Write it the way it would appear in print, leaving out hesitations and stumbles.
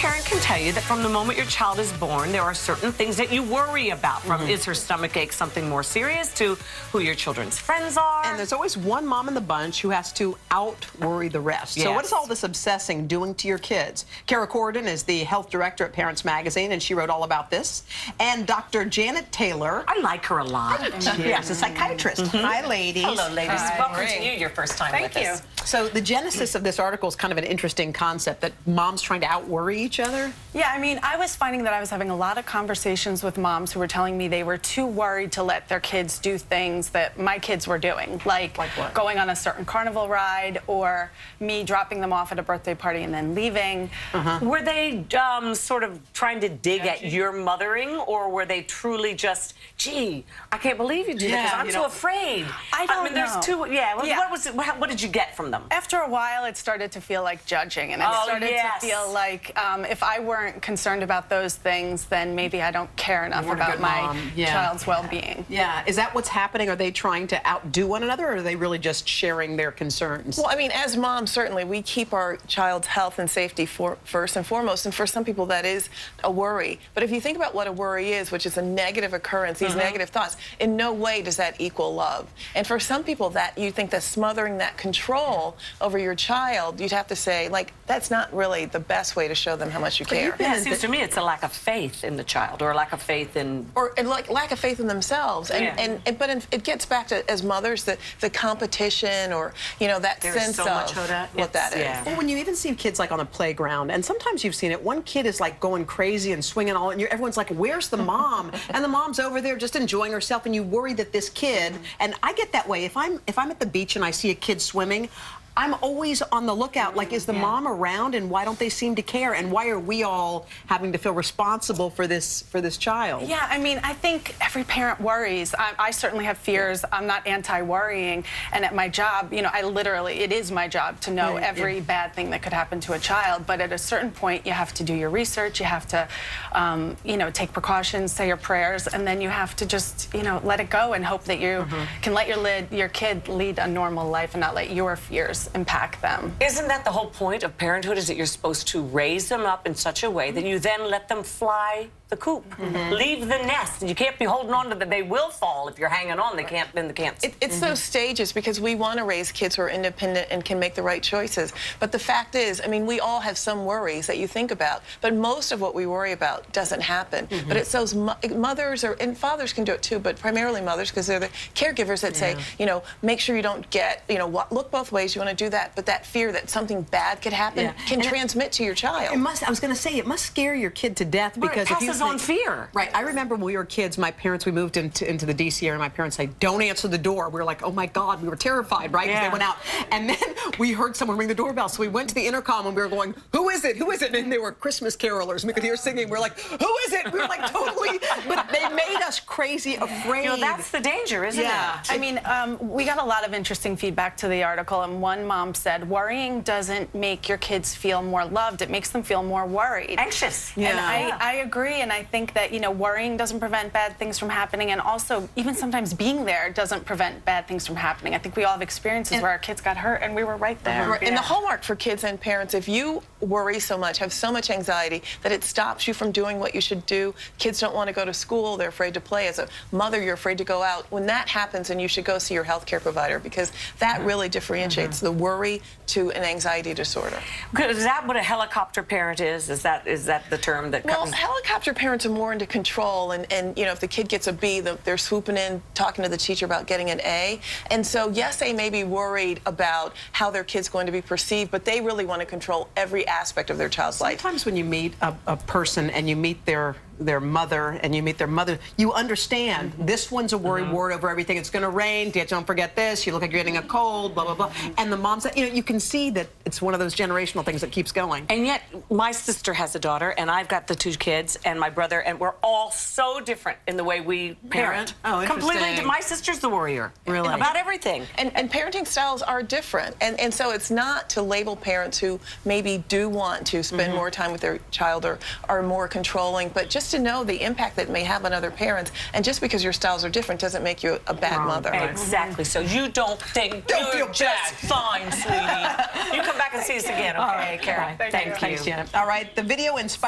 parent can tell you that from the moment your child is born, there are certain things that you worry about. From is her stomach ache something more serious to who your children's friends are. And there's always one mom in the bunch who has to out-worry the rest. Yes. So what is all this obsessing doing to your kids? Kara Corden is the health director at Parents Magazine, and she wrote all about this. And Dr. Janet Taylor. I like her a lot. Yes, a psychiatrist. Hi, ladies. Hello, ladies. Hi. Welcome to you, your first time with us. So the genesis of this article is kind of an interesting concept, that moms trying to out-worry each other. Yeah, I mean, I was finding that I was having a lot of conversations with moms who were telling me they were too worried to let their kids do things that my kids were doing, like what? going on a certain carnival ride or me dropping them off at a birthday party and then leaving. Were they sort of trying to dig at your mothering, or were they truly just, gee, I can't believe you do that because I'm so afraid? I don't mean, there's know. What was it? What did you get from them? After a while, it started to feel like judging, and it started to feel like if I weren't concerned about those things, then maybe I don't care enough about my child's well-being. Yeah, is that what's happening? Are they trying to outdo one another, or are they really just sharing their concerns? Well, I mean, as moms, certainly, we keep our child's health and safety first and foremost, and for some people that is a worry. But if you think about what a worry is, which is a negative occurrence, these negative thoughts, in no way does that equal love. And for some people, that you think that smothering that control over your child, you'd have to say, like, that's not really the best way to show them how much you care. Yeah, it seems to me it's a lack of faith in the child, or a lack of faith in... Or like lack of faith in themselves. But it gets back to, as mothers, the competition, or, you know, that sense so of much, Hoda. what that is. Yeah. Well, when you even see kids like on the playground, and sometimes you've seen it, one kid is like going crazy and swinging all, and everyone's like, where's the mom? And the mom's over there just enjoying herself, and you worry that this kid, and I get that way, if I'm at the beach and I see a kid swimming, I'm always on the lookout, like, is the mom around, and why don't they seem to care, and why are we all having to feel responsible for this child? Yeah, I mean, I think every parent worries. I certainly have fears. I'm not anti-worrying, and at my job, you know, it is my job to know every bad thing that could happen to a child, but at a certain point, you have to do your research, you have to, you know, take precautions, say your prayers, and then you have to just, you know, let it go and hope that you can let your kid lead a normal life and not let your fears impact them. Isn't that the whole point of parenthood, is that you're supposed to raise them up in such a way that you then let them fly the coop, leave the nest, and you can't be holding on to them. They will fall if you're hanging on. They can't. It's those stages, because we want to raise kids who are independent and can make the right choices. But the fact is, I mean, we all have some worries that you think about, but most of what we worry about doesn't happen. But it's those mothers, and fathers can do it too, but primarily mothers, because they're the caregivers that say, you know, make sure you don't get, you know, look both ways. You want to do that, but that fear that something bad could happen can transmit to your child. I was going to say, it must scare your kid to death, because if you on fear. Right. I remember when we were kids, my parents, we moved into the D.C. area, and my parents said, don't answer the door. We were like, oh my God, we were terrified, right? Because they went out. And then we heard someone ring the doorbell, so we went to the intercom, and we were going, who is it? Who is it? And they were Christmas carolers. We could hear singing. We were like, who is it? We were like, totally. But they made us crazy afraid. You know, that's the danger, isn't it? I mean, we got a lot of interesting feedback to the article, and one mom said, worrying doesn't make your kids feel more loved. It makes them feel more worried. Anxious. And I agree, and I think that, you know, worrying doesn't prevent bad things from happening, and also even sometimes being there doesn't prevent bad things from happening. I think we all have experiences where our kids got hurt and we were right there. And the hallmark for kids and parents, if you worry so much, have so much anxiety that it stops you from doing what you should do, kids don't want to go to school, they're afraid to play. As a mother, you're afraid to go out. When that happens, then you should go see your healthcare provider, because that really differentiates the worry to an anxiety disorder. Is that what a helicopter parent is? Is that the term that comes? Well, helicopter parents are more into control, and you know, if the kid gets a B, they're swooping in, talking to the teacher about getting an A. And so, yes, they may be worried about how their kid's going to be perceived, but they really want to control every aspect of their child's life. Sometimes when you meet a person and you meet their mother, and you meet their mother, you understand this one's a worry ward over everything. It's going to rain. Don't forget this. You look like you're getting a cold, blah, blah, blah. And the mom's, you know, you can see that it's one of those generational things that keeps going. And yet, my sister has a daughter, and I've got the 2 kids, and my brother, and we're all so different in the way we parent. Oh, completely. interesting. My sister's the worrier. Really? About everything. And parenting styles are different. And so it's not to label parents who maybe do want to spend more time with their child or are more controlling, but just to know the impact that it may have on other parents. And just because your styles are different doesn't make you a bad mother. Exactly. So you don't think you're just fine, sweetie. You come back and see us again, okay, Caroline? Thank you. Thank you. Thanks, Janet. All right, the video inspired